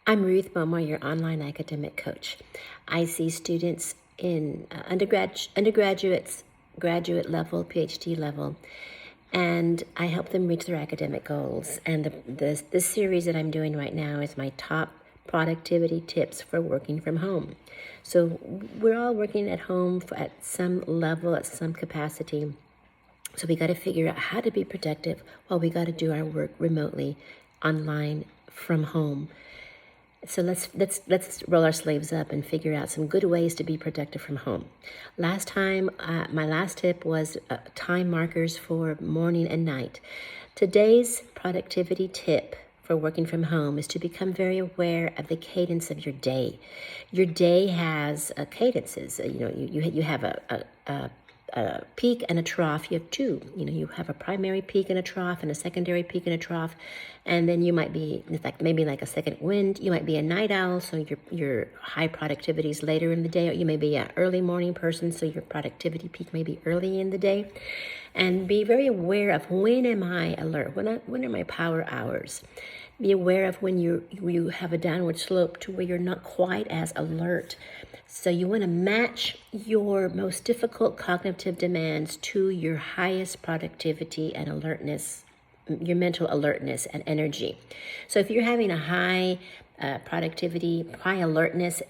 I'm Ruth Bomar, your online academic coach. I see students in undergraduates, graduate level, Ph.D. level, and I help them reach their academic goals. And this series that I'm doing right now is my top productivity tips for working from home. So we're all working at home at some level, at some capacity. So we got to figure out how to be productive while we got to do our work remotely, online, from home. So let's roll our sleeves up and figure out some good ways to be productive from home. Last time, my last tip was time markers for morning and night. Today's productivity tip for working from home is to become very aware of the cadence of your day. Your day has cadences. You have a peak and a trough. You have two. You have a primary peak and a trough, and a secondary peak and a trough, and then you might be maybe like a second wind. You might be a night owl, so your high productivity is later in the day. Or you may be an early morning person, so your productivity peak may be early in the day. And be very aware of when am I alert? When are my power hours? Be aware of when you have a downward slope to where you're not quite as alert. So you want to match your most difficult cognitive demands to your highest productivity and alertness, your mental alertness and energy. So if you're having a high productivity, high alertness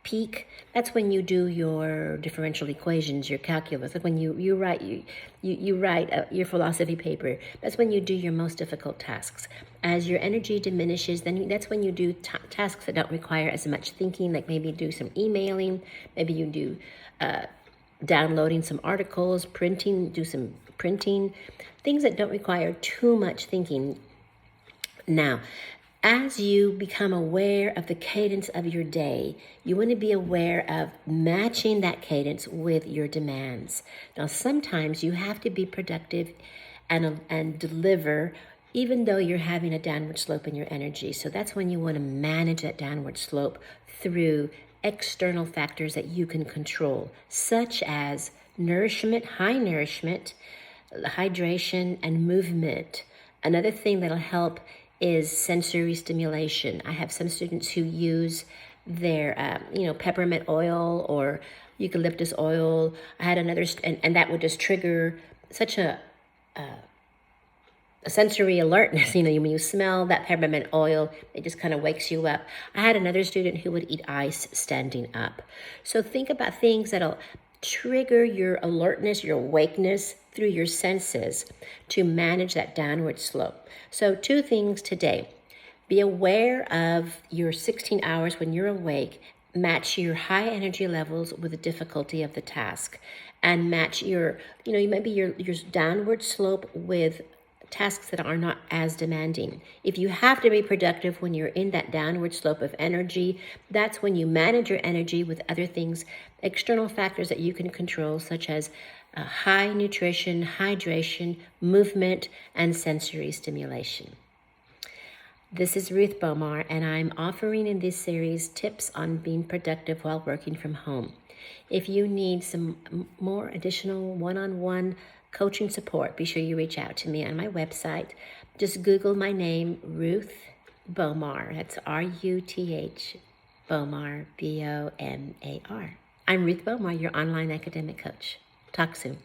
peak, that's when you do your differential equations, your calculus. Like when you write your philosophy paper. That's when you do your most difficult tasks. As your energy diminishes, then that's when you do tasks that don't require as much thinking, like maybe do some emailing, maybe you do downloading some articles, do some printing, things that don't require too much thinking. Now, as you become aware of the cadence of your day, you want to be aware of matching that cadence with your demands. Now, sometimes you have to be productive and deliver even though you're having a downward slope in your energy. So that's when you want to manage that downward slope through external factors that you can control, such as nourishment, high nourishment, hydration, and movement. Another thing that'll help is sensory stimulation. I have some students who use their, peppermint oil or eucalyptus oil. I had another, and that would just trigger such a sensory alertness. When you smell that peppermint oil, it just kind of wakes you up. I had another student who would eat ice standing up. So think about things that'll trigger your alertness, your awakeness through your senses to manage that downward slope. So 2 things today. Be aware of your 16 hours when you're awake. Match your high energy levels with the difficulty of the task. And match your downward slope with tasks that are not as demanding. If you have to be productive when you're in that downward slope of energy, that's when you manage your energy with other things, external factors that you can control, such as high nutrition, hydration, movement, and sensory stimulation. This is Ruth Bomar, and I'm offering in this series tips on being productive while working from home. If you need some more additional one-on-one coaching support, be sure you reach out to me on my website. Just Google my name, Ruth Bomar. That's R-U-T-H, Bomar, B-O-M-A-R. I'm Ruth Bomar, your online academic coach. Talk soon.